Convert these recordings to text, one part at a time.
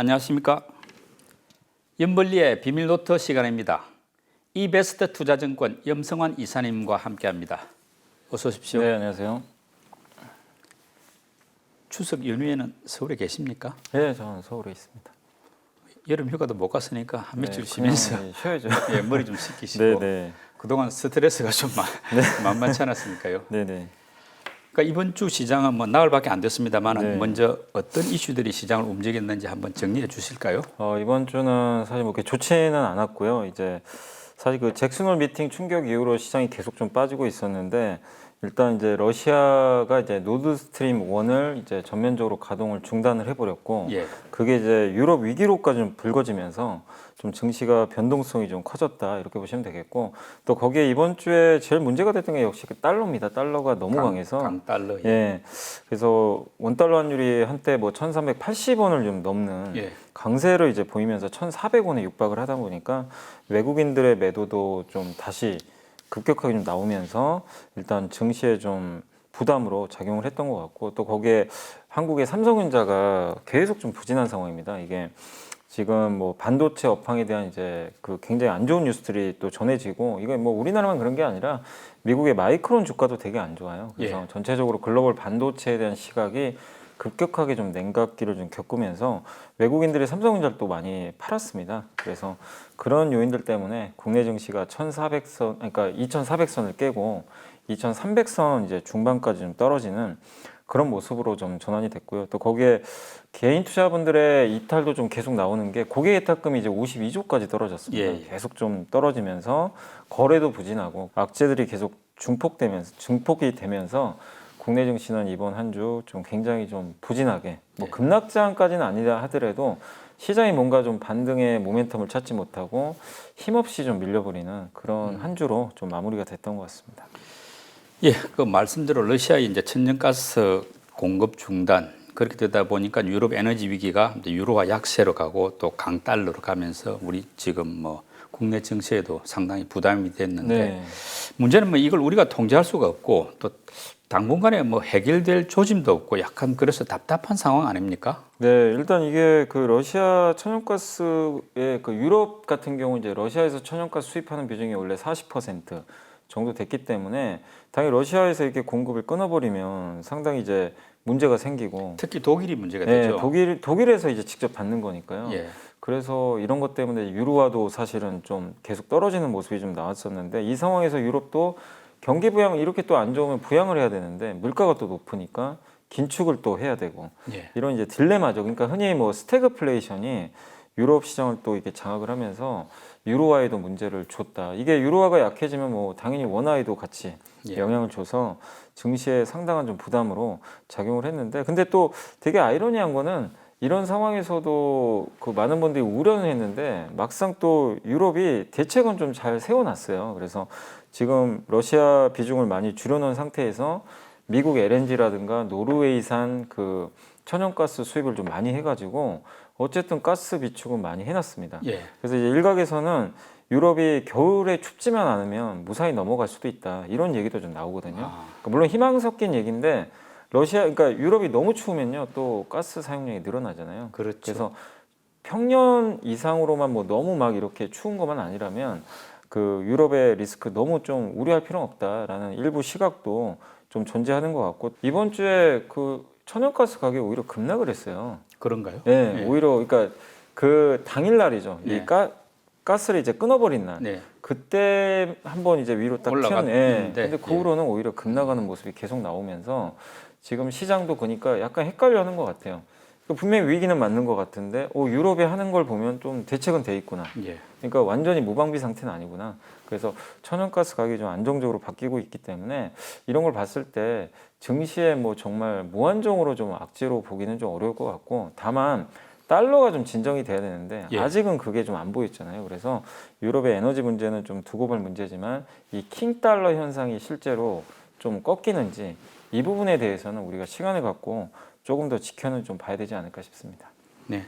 안녕하십니까. 연벌리의 비밀노트 시간입니다. 이베스트 투자증권 염성환 이사님과 함께합니다. 어서 오십시오. 네, 안녕하세요. 추석 연휴에는 서울에 계십니까? 네, 저는 서울에 있습니다. 여름 휴가도 못 갔으니까 한 며칠 네, 쉬면서 쉬어야죠. 예, 머리 좀 식히시고 네, 네. 그동안 스트레스가 좀 만만치 않았으니까요. 네, 네. 그러니까 이번 주 시장은 뭐 나흘밖에 안 됐습니다만 네. 먼저 어떤 이슈들이 시장을 움직였는지 한번 정리해 주실까요? 이번 주는 사실 뭐 그렇게 좋지는 않았고요. 이제 사실 그 잭슨홀 미팅 충격 이후로 시장이 계속 좀 빠지고 있었는데 일단 이제 러시아가 이제 노드스트림 1을 이제 전면적으로 가동을 중단을 해버렸고 예. 그게 이제 유럽 위기로까지 좀 불거지면서 좀 증시가 변동성이 좀 커졌다 이렇게 보시면 되겠고 또 거기에 이번 주에 제일 문제가 됐던 게 역시 그 달러입니다. 달러가 너무 강해서 강달러. 예. 그래서 원달러 환율이 한때 뭐 1,380원을 좀 넘는 예. 강세를 이제 보이면서 1,400원에 육박을 하다 보니까 외국인들의 매도도 좀 다시 급격하게 좀 나오면서 일단 증시에 좀 부담으로 작용을 했던 것 같고 또 거기에 한국의 삼성전자가 계속 좀 부진한 상황입니다. 이게 지금 뭐 반도체 업황에 대한 이제 그 굉장히 안 좋은 뉴스들이 또 전해지고 이거 뭐 우리나라만 그런 게 아니라 미국의 마이크론 주가도 되게 안 좋아요. 그래서 예. 전체적으로 글로벌 반도체에 대한 시각이 급격하게 좀 냉각기를 좀 겪으면서 외국인들이 삼성전자를 또 많이 팔았습니다. 그래서 그런 요인들 때문에 국내 증시가 1,400선, 그러니까 2,400선을 깨고 2,300선 이제 중반까지 좀 떨어지는 그런 모습으로 좀 전환이 됐고요. 또 거기에 개인 투자분들의 이탈도 좀 계속 나오는 게 고객 예탁금이 이제 52조까지 떨어졌습니다. 예. 계속 좀 떨어지면서 거래도 부진하고 악재들이 계속 증폭이 되면서 국내 증시는 이번 한 주 좀 굉장히 좀 부진하게 뭐 네. 급락장까지는 아니라 하더라도 시장이 뭔가 좀 반등의 모멘텀을 찾지 못하고 힘없이 좀 밀려버리는 그런 한 주로 좀 마무리가 됐던 것 같습니다. 예, 그 말씀대로 러시아의 이제 천연가스 공급 중단 그렇게 되다 보니까 유럽 에너지 위기가 이제 유로화 약세로 가고 또 강달러로 가면서 우리 지금 뭐 국내 증시에도 상당히 부담이 됐는데 네. 문제는 뭐 이걸 우리가 통제할 수가 없고 또 당분간에 뭐 해결될 조짐도 없고 약간 그래서 답답한 상황 아닙니까? 네, 일단 이게 그 러시아 천연가스의 그 유럽 같은 경우 이제 러시아에서 천연가스 수입하는 비중이 원래 40% 정도 됐기 때문에 당연히 러시아에서 이렇게 공급을 끊어버리면 상당히 이제 문제가 생기고 특히 독일이 문제가 네, 되죠. 독일에서 이제 직접 받는 거니까요. 예. 그래서 이런 것 때문에 유로화도 사실은 좀 계속 떨어지는 모습이 좀 나왔었는데 이 상황에서 유럽도 경기 부양 이렇게 또 안 좋으면 부양을 해야 되는데 물가가 또 높으니까 긴축을 또 해야 되고 예. 이런 이제 딜레마죠. 그러니까 흔히 뭐 스태그플레이션이 유럽 시장을 또 이렇게 장악을 하면서 유로화에도 문제를 줬다. 이게 유로화가 약해지면 뭐 당연히 원화에도 같이 예. 영향을 줘서 증시에 상당한 좀 부담으로 작용을 했는데 근데 또 되게 아이러니한 거는 이런 상황에서도 그 많은 분들이 우려는 했는데 막상 또 유럽이 대책은 좀 잘 세워놨어요. 그래서 지금 러시아 비중을 많이 줄여놓은 상태에서 미국 LNG라든가 노르웨이산 그 천연가스 수입을 좀 많이 해가지고 어쨌든 가스 비축은 많이 해놨습니다. 예. 그래서 이제 일각에서는 유럽이 겨울에 춥지만 않으면 무사히 넘어갈 수도 있다 이런 얘기도 좀 나오거든요. 그러니까 물론 희망 섞인 얘기인데 그러니까 유럽이 너무 추우면요 또 가스 사용량이 늘어나잖아요. 그렇죠. 그래서 평년 이상으로만 뭐 너무 막 이렇게 추운 것만 아니라면 그 유럽의 리스크 너무 좀 우려할 필요는 없다라는 일부 시각도 좀 존재하는 것 같고 이번 주에 그 천연가스 가격이 오히려 급락을 했어요. 그런가요? 네, 예. 오히려 그러니까 그 당일 날이죠. 네. 이 가스를 이제 끊어버린 날. 네. 그때 한번 이제 위로 딱 올라갔는데, 튀었는데 근데 그 후로는 오히려 급락하는 모습이 계속 나오면서 지금 시장도 보니까 약간 헷갈려하는 것 같아요. 분명히 위기는 맞는 것 같은데 유럽이 하는 걸 보면 좀 대책은 돼 있구나. 예. 그러니까 완전히 무방비 상태는 아니구나. 그래서 천연가스 가격이 좀 안정적으로 바뀌고 있기 때문에 이런 걸 봤을 때 증시에 뭐 정말 무한정으로 좀 악재로 보기는 좀 어려울 것 같고 다만 달러가 좀 진정이 돼야 되는데 예. 아직은 그게 좀 안 보였잖아요. 그래서 유럽의 에너지 문제는 좀 두고 볼 문제지만 이 킹달러 현상이 실제로 좀 꺾이는지 이 부분에 대해서는 우리가 시간을 갖고 조금 더 지켜는 좀 봐야 되지 않을까 싶습니다. 네.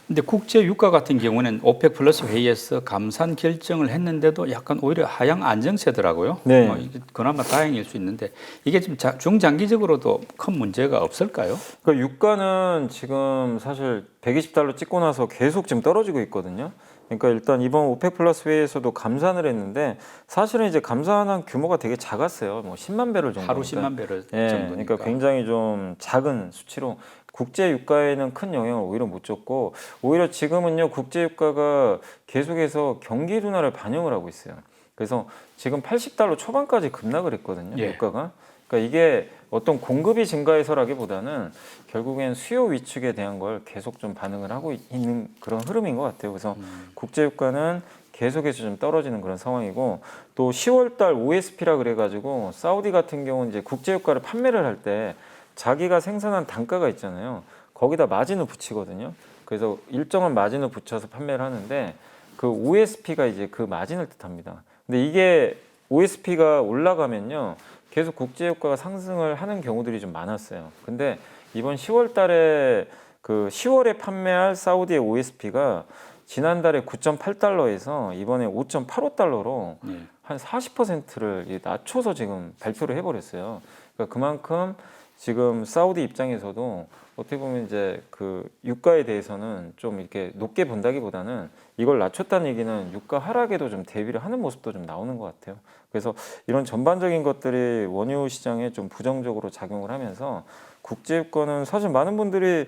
근데 국제 유가 같은 경우는 오펙 플러스 회의에서 감산 결정을 했는데도 약간 오히려 하향 안정세더라고요. 네. 이게 그나마 다행일 수 있는데 이게 좀 중장기적으로도 큰 문제가 없을까요? 그러니까 유가는 지금 사실 120달러 찍고 나서 계속 지금 떨어지고 있거든요. 그러니까 일단 이번 오펙 플러스 회의에서도 감산을 했는데 사실은 이제 감산한 규모가 되게 작았어요. 뭐 10만 배럴 정도. 하루 10만 배럴 예, 정도니까. 그러니까 굉장히 좀 작은 수치로 국제 유가에는 큰 영향을 오히려 못 줬고 오히려 지금은요 국제 유가가 계속해서 경기 둔화를 반영을 하고 있어요. 그래서 지금 80달러 초반까지 급락을 했거든요. 예. 유가가. 그러니까 이게 어떤 공급이 증가해서라기보다는 결국엔 수요 위축에 대한 걸 계속 좀 반응을 하고 있는 그런 흐름인 것 같아요. 그래서 국제 유가는 계속해서 좀 떨어지는 그런 상황이고 또 10월달 OSP라 그래가지고 사우디 같은 경우는 이제 국제 유가를 판매를 할 때 자기가 생산한 단가가 있잖아요. 거기다 마진을 붙이거든요. 그래서 일정한 마진을 붙여서 판매를 하는데 그 OSP가 이제 그 마진을 뜻합니다. 근데 이게 OSP가 올라가면요. 계속 국제 유가가 상승을 하는 경우들이 좀 많았어요. 근데 이번 10월 달에 그 10월에 판매할 사우디의 OSP가 지난달에 9.8달러에서 이번에 5.85달러로 예. 한 40%를 낮춰서 지금 발표를 해버렸어요. 그러니까 그만큼 지금 사우디 입장에서도 어떻게 보면 이제 그 유가에 대해서는 좀 이렇게 높게 본다기보다는 이걸 낮췄다는 얘기는 유가 하락에도 좀 대비를 하는 모습도 좀 나오는 것 같아요. 그래서 이런 전반적인 것들이 원유 시장에 좀 부정적으로 작용을 하면서 국제 유가는 사실 많은 분들이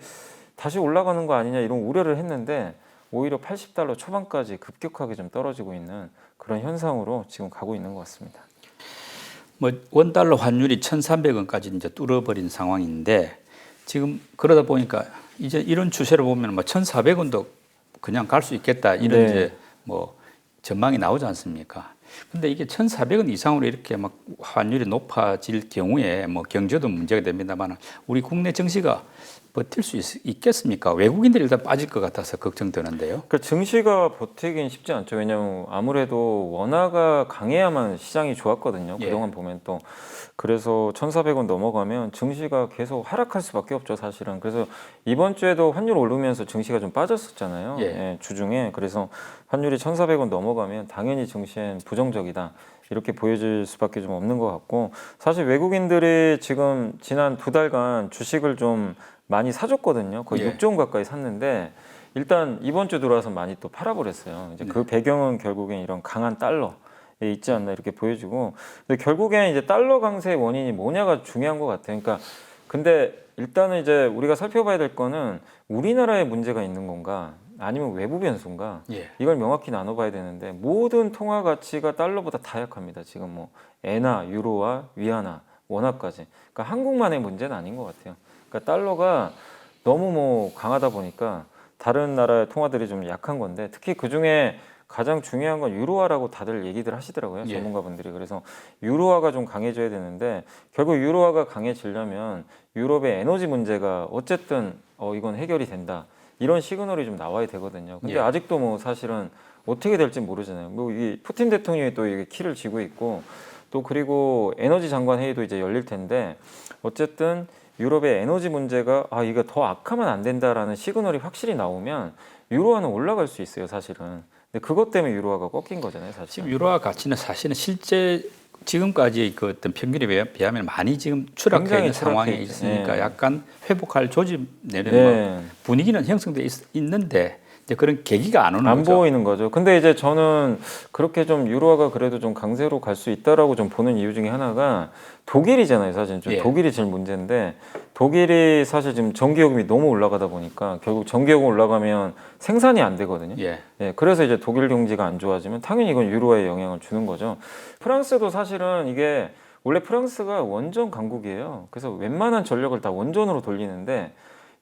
다시 올라가는 거 아니냐 이런 우려를 했는데 오히려 80달러 초반까지 급격하게 좀 떨어지고 있는 그런 현상으로 지금 가고 있는 것 같습니다. 뭐 원달러 환율이 1,300원까지 이제 뚫어버린 상황인데 지금 그러다 보니까 이제 이런 추세를 보면 뭐 1,400원도 그냥 갈 수 있겠다 이런 네. 이제 뭐 전망이 나오지 않습니까? 근데 이게 1,400원 이상으로 이렇게 막 환율이 높아질 경우에 뭐 경제도 문제가 됩니다만 우리 국내 증시가 버틸 수 있겠습니까? 외국인들이 일단 빠질 것 같아서 걱정되는데요. 그러니까 증시가 버티긴 쉽지 않죠. 왜냐하면 아무래도 원화가 강해야만 시장이 좋았거든요. 예. 그동안 보면 또 그래서 1,400원 넘어가면 증시가 계속 하락할 수밖에 없죠, 사실은. 그래서 이번 주에도 환율 오르면서 증시가 좀 빠졌었잖아요. 예. 예, 주중에. 그래서 환율이 1,400원 넘어가면 당연히 증시엔 부정적이다. 이렇게 보여질 수밖에 좀 없는 것 같고 사실 외국인들이 지금 지난 2달간 주식을 좀 많이 사줬거든요. 거의 예. 6조 원 가까이 샀는데 일단 이번 주 들어와서 많이 또 팔아버렸어요. 이제 그 배경은 결국엔 이런 강한 달러에 있지 않나 이렇게 보여지고 근데 결국엔 이제 달러 강세의 원인이 뭐냐가 중요한 것 같아요. 그러니까 근데 일단은 이제 우리가 살펴봐야 될 거는 우리나라에 문제가 있는 건가 아니면 외부 변수인가 예. 이걸 명확히 나눠봐야 되는데 모든 통화 가치가 달러보다 다 약합니다. 지금 뭐 엔화, 유로와 위안화, 원화까지. 그러니까 한국만의 문제는 아닌 것 같아요. 그러니까 달러가 너무 뭐 강하다 보니까 다른 나라의 통화들이 좀 약한 건데 특히 그 중에 가장 중요한 건 유로화라고 다들 얘기들 하시더라고요. 예. 전문가분들이. 그래서 유로화가 좀 강해져야 되는데 결국 유로화가 강해지려면 유럽의 에너지 문제가 어쨌든 이건 해결이 된다. 이런 시그널이 좀 나와야 되거든요. 근데 예. 아직도 뭐 사실은 어떻게 될지 모르잖아요. 뭐 이 푸틴 대통령이 또 이게 키를 쥐고 있고 또 그리고 에너지 장관 회의도 이제 열릴 텐데 어쨌든 유럽의 에너지 문제가 이거 더 악하면 안 된다라는 시그널이 확실히 나오면 유로화는 올라갈 수 있어요, 사실은. 근데 그것 때문에 유로화가 꺾인 거잖아요, 사실. 지금 유로화 가치는 사실은 실제 지금까지의 그 어떤 평균에 비하면 많이 지금 추락해 굉장히 있는 상황에 추락해 있죠. 있으니까 네. 약간 회복할 조짐 내는 네. 뭐 분위기는 형성돼 있는데 이제 그런 계기가 안 오는 안 거죠. 보이는 거죠. 근데 이제 저는 그렇게 좀 유로화가 그래도 좀 강세로 갈 수 있다라고 좀 보는 이유 중에 하나가 독일이잖아요, 사실. 좀 예. 독일이 제일 문제인데 독일이 사실 지금 전기요금이 너무 올라가다 보니까 결국 전기요금 올라가면 생산이 안 되거든요. 예. 예, 그래서 이제 독일 경제가 안 좋아지면 당연히 이건 유로화에 영향을 주는 거죠. 프랑스도 사실은 이게 원래 프랑스가 원전 강국이에요. 그래서 웬만한 전력을 다 원전으로 돌리는데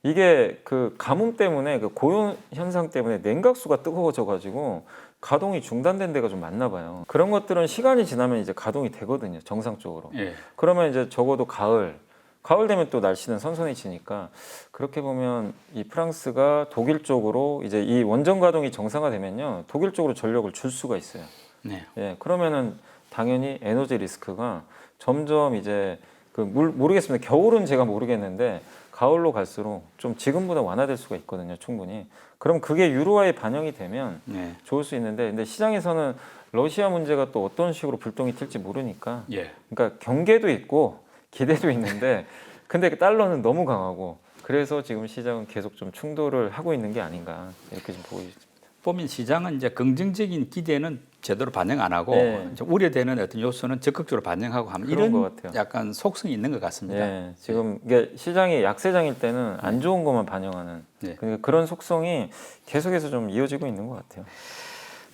이게 그 가뭄 때문에 그 고온 현상 때문에 냉각수가 뜨거워져 가지고 가동이 중단된 데가 좀 많나 봐요. 그런 것들은 시간이 지나면 이제 가동이 되거든요. 정상적으로. 예. 그러면 이제 적어도 가을 되면 또 날씨는 선선해지니까 그렇게 보면 이 프랑스가 독일 쪽으로 이제 이 원전 가동이 정상화되면요. 독일 쪽으로 전력을 줄 수가 있어요. 네. 예. 그러면은 당연히 에너지 리스크가 점점 이제 모르겠습니다. 겨울은 제가 모르겠는데 가을로 갈수록 좀 지금보다 완화될 수가 있거든요, 충분히. 그럼 그게 유로화에 반영이 되면 네. 좋을 수 있는데, 근데 시장에서는 러시아 문제가 또 어떤 식으로 불똥이 튈지 모르니까, 예. 그러니까 경계도 있고 기대도 있는데, 근데 달러는 너무 강하고, 그래서 지금 시장은 계속 좀 충돌을 하고 있는 게 아닌가 이렇게 좀 보고 있습니다. 보면 시장은 이제 긍정적인 기대는 제대로 반영 안 하고 네. 이제 우려되는 어떤 요소는 적극적으로 반영하고 하면 그런 것 이런 같아요. 약간 속성이 있는 것 같습니다. 예, 지금 이게 시장이 약세장일 때는 안 좋은 것만 반영하는 네. 그러니까 그런 속성이 계속해서 좀 이어지고 있는 것 같아요.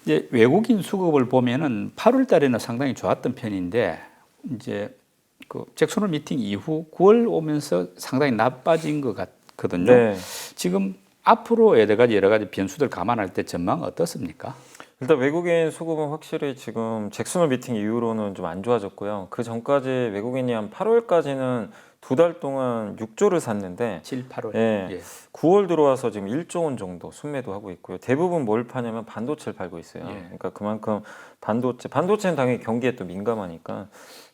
이제 외국인 수급을 보면은 8월 달에는 상당히 좋았던 편인데 이제 그 잭소홀 미팅 이후 9월 오면서 상당히 나빠진 것 같거든요. 네. 지금 앞으로 여러 가지 변수들 감안할 때 전망 어떻습니까? 일단 외국인 수급은 확실히 지금 잭슨홀 미팅 이후로는 좀 안 좋아졌고요. 그 전까지 외국인이 한 8월까지는 2달 동안 6조를 샀는데 7, 8월. 예, 예. 9월 들어와서 지금 1조 원 정도 순매도 하고 있고요. 대부분 뭘 파냐면 반도체를 팔고 있어요. 예. 그러니까 그만큼 반도체는 당연히 경기에 또 민감하니까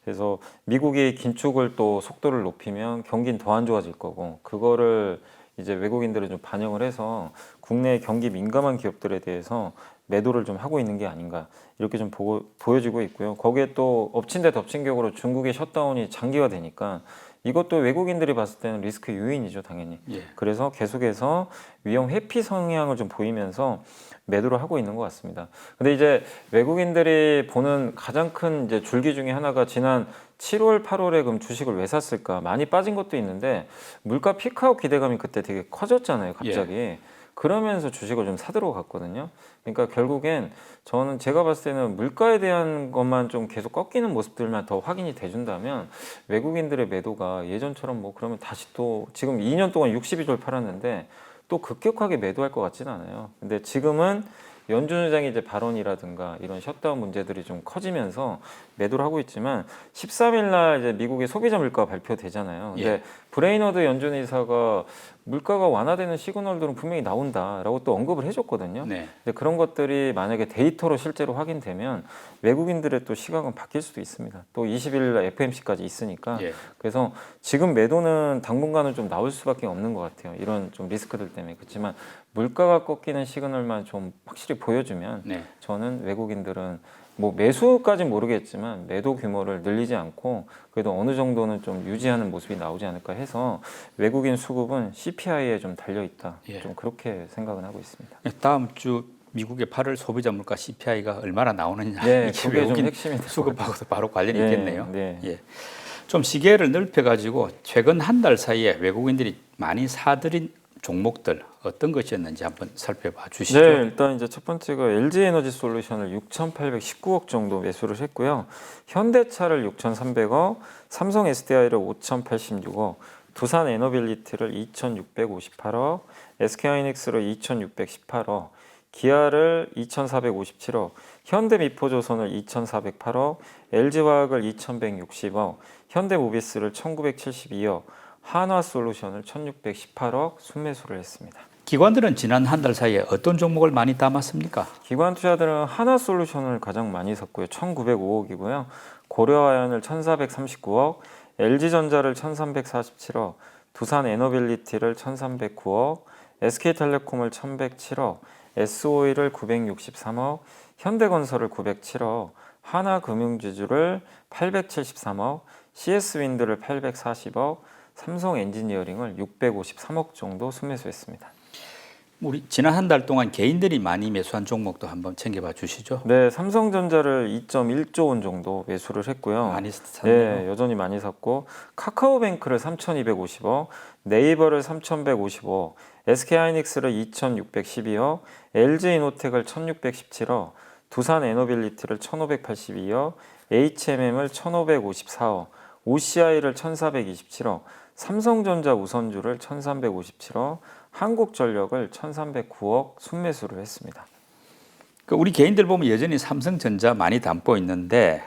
그래서 미국이 긴축을 또 속도를 높이면 경기는 더 안 좋아질 거고 그거를 이제 외국인들은 좀 반영을 해서 국내 경기 민감한 기업들에 대해서 매도를 좀 하고 있는 게 아닌가 이렇게 좀 보여지고 있고요. 거기에 또 엎친 데 덮친 격으로 중국의 셧다운이 장기화 되니까 이것도 외국인들이 봤을 때는 리스크 요인이죠, 당연히. 예. 그래서 계속해서 위험 회피 성향을 좀 보이면서 매도를 하고 있는 것 같습니다. 근데 이제 외국인들이 보는 가장 큰 이제 줄기 중에 하나가 지난 7월, 8월에 그럼 주식을 왜 샀을까? 많이 빠진 것도 있는데 물가 피크아웃 기대감이 그때 되게 커졌잖아요, 갑자기. 그러면서 주식을 좀 사들어 갔거든요. 그러니까 결국엔 저는 제가 봤을 때는 물가에 대한 것만 좀 계속 꺾이는 모습들만 더 확인이 돼준다면 외국인들의 매도가 예전처럼 뭐 그러면 다시 또 지금 2년 동안 62조를 팔았는데 또 급격하게 매도할 것 같지는 않아요. 근데 지금은 연준 의장의 이제 발언이라든가 이런 셧다운 문제들이 좀 커지면서 매도를 하고 있지만 13일 날 이제 미국의 소비자 물가 발표되잖아요. 근데 예. 브레이너드 연준 의사가 물가가 완화되는 시그널들은 분명히 나온다라고 또 언급을 해줬거든요. 네. 근데 그런 것들이 만약에 데이터로 실제로 확인되면 외국인들의 또 시각은 바뀔 수도 있습니다. 또 20일 날 FMC까지 있으니까 예. 그래서 지금 매도는 당분간은 좀 나올 수밖에 없는 것 같아요. 이런 좀 리스크들 때문에 그렇지만 물가가 꺾이는 시그널만 좀 확실히 보여주면 네. 저는 외국인들은 뭐 매수까지는 모르겠지만 매도 규모를 늘리지 않고 그래도 어느 정도는 좀 유지하는 모습이 나오지 않을까 해서 외국인 수급은 CPI에 좀 달려 있다. 예. 좀 그렇게 생각은 하고 있습니다. 다음 주 미국의 8월 소비자 물가 CPI가 얼마나 나오느냐 네, 이게 그게 좀 외국인 핵심이 될 것 수급하고도 바로 관련이 네, 있겠네요. 네. 예. 좀 시계를 넓혀가지고 최근 한 달 사이에 외국인들이 많이 사들인 종목들 어떤 것이었는지 한번 살펴봐 주시죠. 네, 일단 이제 첫 번째가 LG 에너지 솔루션을 6,819억 정도 매수를 했고요. 현대차를 6,300억, 삼성 SDI를 5,086억, 두산 에너빌리티를 2,658억, SK하이닉스를 2,618억, 기아를 2,457억, 현대미포조선을 2,408억, LG화학을 2,160억, 현대모비스를 1,972억, 한화솔루션을 1,618억 순매수를 했습니다. 기관들은 지난 한 달 사이에 어떤 종목을 많이 담았습니까? 기관 투자들은 하나솔루션을 가장 많이 샀고요. 1,905억이고요. 고려아연을 1,439억, LG전자를 1,347억, 두산 에너빌리티를 1,309억, SK텔레콤을 1,107억, S오일을 963억, 현대건설을 907억, 하나금융지주를 873억, CS윈드를 840억, 삼성엔지니어링을 653억 정도 순매수했습니다. 우리 지난 한 달 동안 개인들이 많이 매수한 종목도 한번 챙겨봐 주시죠. 네, 삼성전자를 2.1조 원 정도 매수를 했고요. 많이 샀네요. 네, 여전히 많이 샀고 카카오뱅크를 3,250억, 네이버를 3,155억, SK하이닉스를 2,612억, LG이노텍을 1,617억, 두산에너빌리티를 1,582억, HMM을 1,554억, OCI를 1,427억, 삼성전자 우선주를 1,357억, 한국전력을 1,309억 순매수를 했습니다. 우리 개인들 보면 여전히 삼성전자 많이 담고 있는데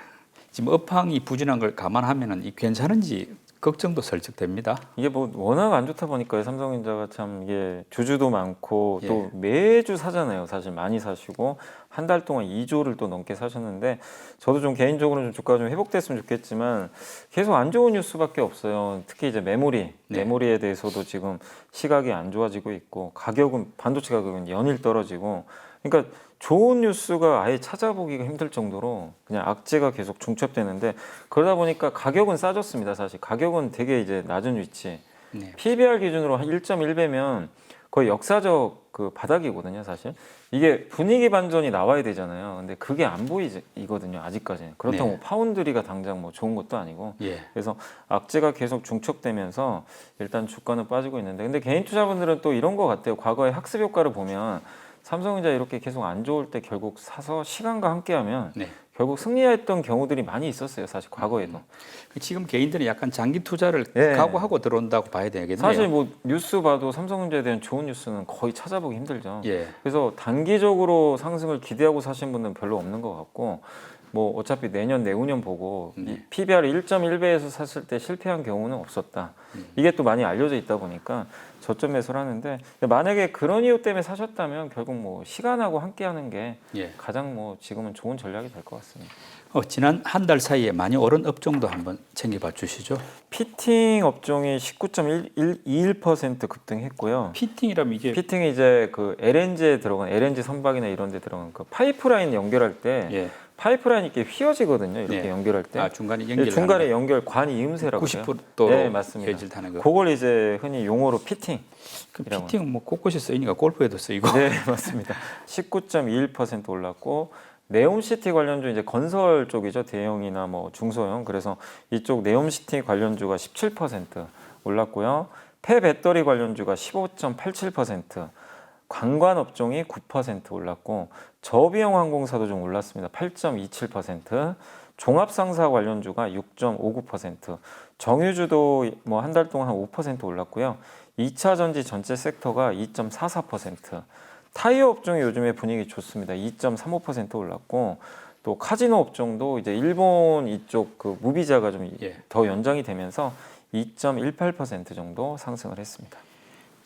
지금 업황이 부진한 걸 감안하면은 이 괜찮은지 걱정도 설득됩니다. 이게 뭐 워낙 안 좋다 보니까 삼성전자가 참 이게 주주도 많고 예. 또 매주 사잖아요. 사실 많이 사시고 한 달 동안 2조를 또 넘게 사셨는데 저도 좀 개인적으로 좀 주가가 좀 회복됐으면 좋겠지만 계속 안 좋은 뉴스밖에 없어요. 특히 이제 메모리에 대해서도 지금 시각이 안 좋아지고 있고 가격은 반도체 가격은 연일 떨어지고 그러니까 좋은 뉴스가 아예 찾아보기가 힘들 정도로 그냥 악재가 계속 중첩되는데 그러다 보니까 가격은 싸졌습니다. 사실 가격은 되게 이제 낮은 위치. 네. PBR 기준으로 한 1.1배면 거의 역사적 그 바닥이거든요, 사실. 이게 분위기 반전이 나와야 되잖아요. 근데 그게 안 보이거든요, 아직까지는. 그렇다고 네. 뭐 파운드리가 당장 뭐 좋은 것도 아니고. 예. 그래서 악재가 계속 중첩되면서 일단 주가는 빠지고 있는데 근데 개인 투자분들은 또 이런 것 같아요. 과거의 학습 효과를 보면 삼성전자 이렇게 계속 안 좋을 때 결국 사서 시간과 함께하면 네. 결국 승리했던 경우들이 많이 있었어요. 사실 과거에도. 지금 개인들은 약간 장기 투자를 예. 각오하고 들어온다고 봐야 되겠네요. 사실 뭐 뉴스 봐도 삼성전자에 대한 좋은 뉴스는 거의 찾아보기 힘들죠. 예. 그래서 단기적으로 상승을 기대하고 사신 분은 별로 없는 것 같고 뭐 어차피 내년 내후년 보고 이 PBR 1.1배에서 샀을 때 실패한 경우는 없었다. 이게 또 많이 알려져 있다 보니까 저점 매수를 하는데 만약에 그런 이유 때문에 사셨다면 결국 뭐 시간하고 함께하는 게 예. 가장 뭐 지금은 좋은 전략이 될 것 같습니다. 지난 한 달 사이에 많이 오른 업종도 한번 챙겨봐 주시죠. 피팅 업종이 19.21% 급등했고요. 피팅이라면 이게 피팅이 이제 그 LNG에 들어간 LNG 선박이나 이런 데 들어간 그 파이프라인 연결할 때 예. 파이프라인이 이렇게 휘어지거든요. 이렇게 네. 연결할 때. 중간에 예, 연결 중간에 연결 관이 이음새라고 해요. 90도로 네, 맞습니다. 휘어질다는 거. 그걸 이제 흔히 용어로 피팅. 그 이라고 피팅은 뭐 곳곳에 쓰이니까 골프에도 쓰이고. 네, 맞습니다. 19.21% 올랐고 네옴시티 관련주 이제 건설 쪽이죠. 대형이나 뭐 중소형. 그래서 이쪽 네옴시티 관련주가 17% 올랐고요. 폐배터리 관련주가 15.87%, 관광 업종이 9% 올랐고 저비용 항공사도 좀 올랐습니다. 8.27%, 종합상사 관련주가 6.59%, 정유주도 뭐 한 달 동안 한 5% 올랐고요. 2차 전지 전체 섹터가 2.44%, 타이어 업종이 요즘에 분위기 좋습니다. 2.35% 올랐고 또 카지노 업종도 이제 일본 이쪽 그 무비자가 좀 더 예. 연장이 되면서 2.18% 정도 상승을 했습니다.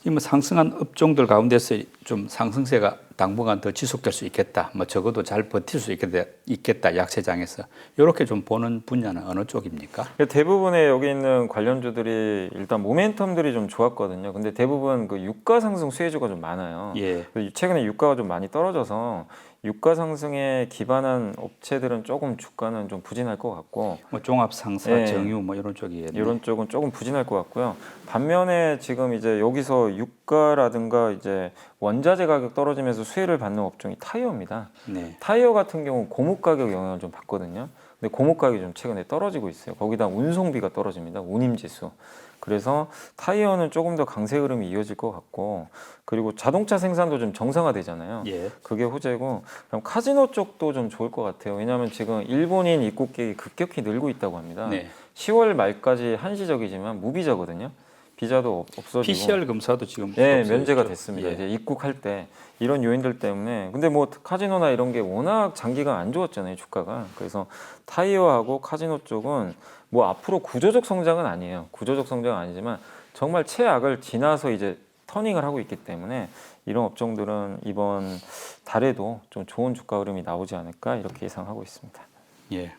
지금 상승한 업종들 가운데서 좀 상승세가 당분간 더 지속될 수 있겠다. 뭐 적어도 잘 버틸 수 있겠다. 약세장에서 이렇게 좀 보는 분야는 어느 쪽입니까? 대부분의 여기 있는 관련주들이 일단 모멘텀들이 좀 좋았거든요. 근데 대부분 그 유가 상승 수혜주가 좀 많아요. 예. 최근에 유가가 좀 많이 떨어져서 유가 상승에 기반한 업체들은 조금 주가는 좀 부진할 것 같고 뭐 종합 상사, 예. 정유 뭐 이런 쪽이겠네. 이런 쪽은 조금 부진할 것 같고요. 반면에 지금 이제 여기서 유가라든가 이제 원자재 가격 떨어지면서 수혜를 받는 업종이 타이어입니다. 네. 타이어 같은 경우 고무 가격 영향을 좀 받거든요. 근데 고무 가격이 좀 최근에 떨어지고 있어요. 거기다 운송비가 떨어집니다. 운임지수. 그래서 타이어는 조금 더 강세 흐름이 이어질 것 같고 그리고 자동차 생산도 좀 정상화되잖아요. 예. 그게 호재고 그럼 카지노 쪽도 좀 좋을 것 같아요. 왜냐하면 지금 일본인 입국객이 급격히 늘고 있다고 합니다. 네. 10월 말까지 한시적이지만 무비자거든요. 비자도 없어지고 PCR 검사도 지금 네, 없어졌죠. 면제가 됐습니다. 예. 이제 입국할 때 이런 요인들 때문에 근데 뭐 카지노나 이런 게 워낙 장기가 안 좋았잖아요, 주가가. 그래서 타이어하고 카지노 쪽은 뭐 앞으로 구조적 성장은 아니에요. 구조적 성장은 아니지만 정말 최악을 지나서 이제 터닝을 하고 있기 때문에 이런 업종들은 이번 달에도 좀 좋은 주가 흐름이 나오지 않을까 이렇게 예상하고 있습니다. 예.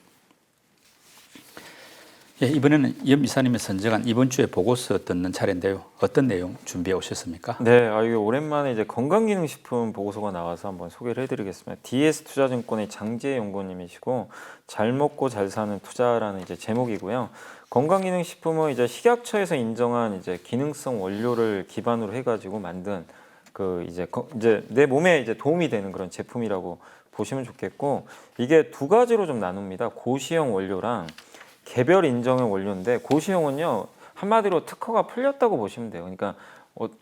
예, 이번에는 염 이사님이 선정한 이번 주에 보고서 듣는 차례인데요. 어떤 내용 준비해 오셨습니까? 네, 이게 오랜만에 이제 건강기능식품 보고서가 나와서 한번 소개를 해드리겠습니다. DS투자증권의 장지혜 연구원님이시고 잘 먹고 잘 사는 투자라는 이제 제목이고요. 건강기능식품은 이제 식약처에서 인정한 이제 기능성 원료를 기반으로 해가지고 만든 그 이제 내 몸에 이제 도움이 되는 그런 제품이라고 보시면 좋겠고 이게 두 가지로 좀 나눕니다. 고시형 원료랑 개별 인정형 원료인데 고시형은요 한마디로 특허가 풀렸다고 보시면 돼요. 그러니까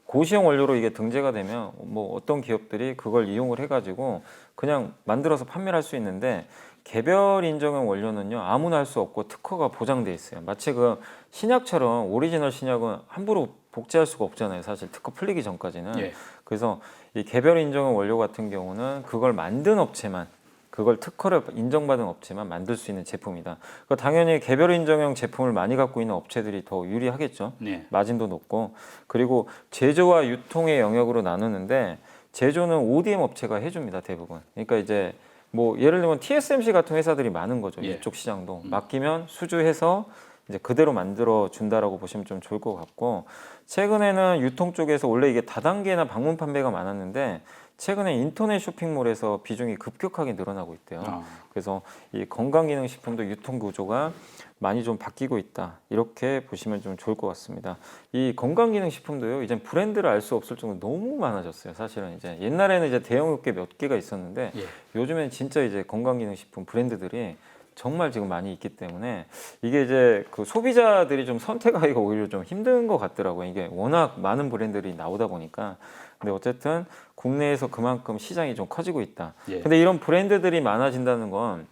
고시형 원료로 이게 등재가 되면 뭐 어떤 기업들이 그걸 이용을 해가지고 그냥 만들어서 판매를 할 수 있는데 개별 인정형 원료는요 아무나 할 수 없고 특허가 보장돼 있어요. 마치 그 신약처럼 오리지널 신약은 함부로 복제할 수가 없잖아요. 사실 특허 풀리기 전까지는. 예. 그래서 이 개별 인정형 원료 같은 경우는 그걸 만든 업체만 그걸 특허를 인정받은 업체만 만들 수 있는 제품이다. 그러니까 당연히 개별 인정형 제품을 많이 갖고 있는 업체들이 더 유리하겠죠. 네. 마진도 높고. 그리고 제조와 유통의 영역으로 나누는데 제조는 ODM 업체가 해줍니다, 대부분. 그러니까 이제 뭐 예를 들면 TSMC 같은 회사들이 많은 거죠. 예. 이쪽 시장도 맡기면 수주해서 이제 그대로 만들어 준다라고 보시면 좀 좋을 것 같고, 최근에는 유통 쪽에서 원래 이게 다단계나 방문 판매가 많았는데 최근에 인터넷 쇼핑몰에서 비중이 급격하게 늘어나고 있대요. 아. 그래서 이 건강기능식품도 유통 구조가 많이 좀 바뀌고 있다, 이렇게 보시면 좀 좋을 것 같습니다. 이 건강기능식품도요, 이제 브랜드를 알 수 없을 정도로 너무 많아졌어요. 사실은 이제 옛날에는 이제 대형 업계 몇 개가 있었는데 예. 요즘엔 진짜 이제 건강기능식품 브랜드들이 정말 지금 많이 있기 때문에 이게 이제 그 소비자들이 좀 선택하기가 오히려 좀 힘든 것 같더라고요. 이게 워낙 많은 브랜드들이 나오다 보니까. 근데 어쨌든 국내에서 그만큼 시장이 좀 커지고 있다. 예. 근데 이런 브랜드들이 많아진다는 건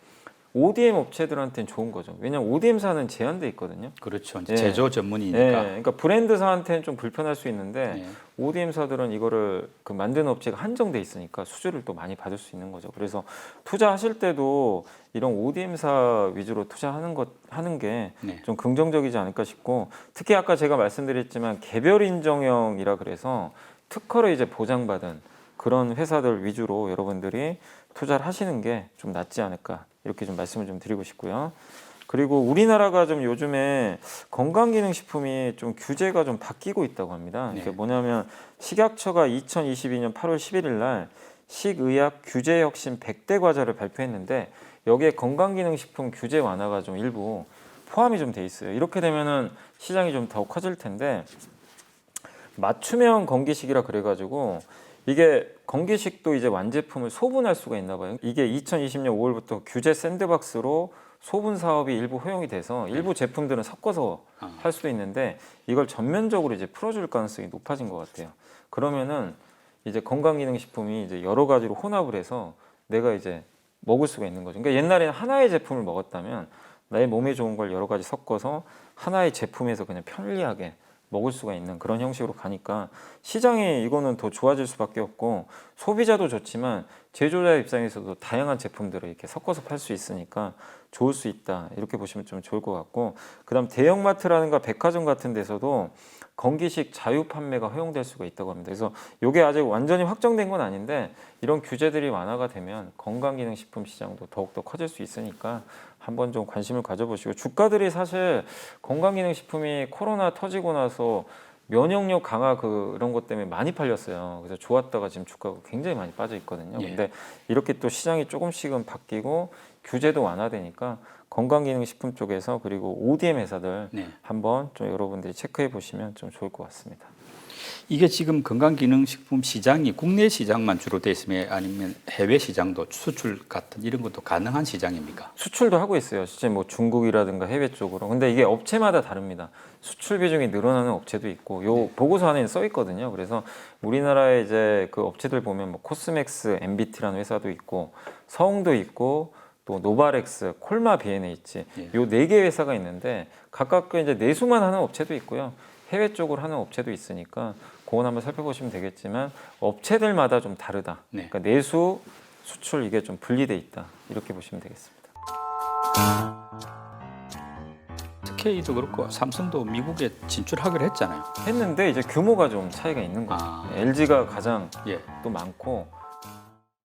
ODM 업체들한테는 좋은 거죠. 왜냐하면 ODM사는 제한돼 있거든요. 그렇죠. 이제 예. 제조 전문이니까. 그러니까 브랜드사한테는 좀 불편할 수 있는데 예. ODM사들은 이거를 그 만드는 업체가 한정돼 있으니까 수주를 또 많이 받을 수 있는 거죠. 그래서 투자하실 때도 이런 ODM사 위주로 투자하는 것 하는 게 좀 네. 긍정적이지 않을까 싶고, 특히 아까 제가 말씀드렸지만 개별 인정형이라 그래서 특허를 이제 보장받은 그런 회사들 위주로 여러분들이 투자를 하시는 게 좀 낫지 않을까, 이렇게 좀 말씀을 좀 드리고 싶고요. 그리고 우리나라가 좀 요즘에 건강기능식품이 좀 규제가 좀 바뀌고 있다고 합니다. 네. 이게 뭐냐면 식약처가 2022년 8월 11일 날 식의약 규제 혁신 100대 과제를 발표했는데 여기에 건강기능식품 규제 완화가 좀 일부 포함이 좀 돼 있어요. 이렇게 되면은 시장이 좀 더 커질 텐데, 맞춤형 건기식이라 그래가지고 이게 건기식도 이제 완제품을 소분할 수가 있나 봐요. 이게 2020년 5월부터 규제 샌드박스로 소분 사업이 일부 허용이 돼서 일부 제품들은 섞어서 할 수도 있는데 이걸 전면적으로 이제 풀어줄 가능성이 높아진 것 같아요. 그러면은 이제 건강기능식품이 이제 여러 가지로 혼합을 해서 내가 이제 먹을 수가 있는 거죠. 그러니까 옛날에는 하나의 제품을 먹었다면 나의 몸에 좋은 걸 여러 가지 섞어서 하나의 제품에서 그냥 편리하게 먹을 수가 있는 그런 형식으로 가니까 시장이 이거는 더 좋아질 수밖에 없고, 소비자도 좋지만 제조자 입장에서도 다양한 제품들을 이렇게 섞어서 팔 수 있으니까 좋을 수 있다, 이렇게 보시면 좀 좋을 것 같고, 그다음 대형마트라든가 백화점 같은 데서도 건기식 자유 판매가 허용될 수가 있다고 합니다. 그래서 이게 아직 완전히 확정된 건 아닌데 이런 규제들이 완화가 되면 건강기능식품 시장도 더욱더 커질 수 있으니까 한번 좀 관심을 가져보시고, 주가들이 사실 건강기능식품이 코로나 터지고 나서 면역력 강화 그런 것 때문에 많이 팔렸어요. 그래서 좋았다가 지금 주가가 굉장히 많이 빠져 있거든요. 예. 근데 이렇게 또 시장이 조금씩은 바뀌고 규제도 완화되니까 건강기능식품 쪽에서, 그리고 ODM 회사들 네. 한번 좀 여러분들이 체크해 보시면 좀 좋을 것 같습니다. 이게 지금 건강기능식품 시장이 국내 시장만 주로 돼 있으면 아니면 해외 시장도 수출 같은 이런 것도 가능한 시장입니까? 수출도 하고 있어요. 실제 뭐 중국이라든가 해외 쪽으로. 근데 이게 업체마다 다릅니다. 수출 비중이 늘어나는 업체도 있고, 요 보고서 안에 써 있거든요. 그래서 우리나라에 이제 그 업체들 보면 뭐 코스맥스, MBT라는 회사도 있고, 서웅도 있고, 또 노바렉스, 콜마 BNH, 예. 요 4개 회사가 있는데 각각 그 이제 내수만 하는 업체도 있고요. 해외 쪽으로 하는 업체도 있으니까 그건 한번 살펴보시면 되겠지만 업체들마다 좀 다르다. 네. 그러니까 내수, 수출 이게 좀 분리돼 있다, 이렇게 보시면 되겠습니다. SK도 그렇고 삼성도 미국에 진출하기로 했잖아요. 했는데 이제 규모가 좀 차이가 있는 거죠. 아. LG가 가장 예. 또 많고,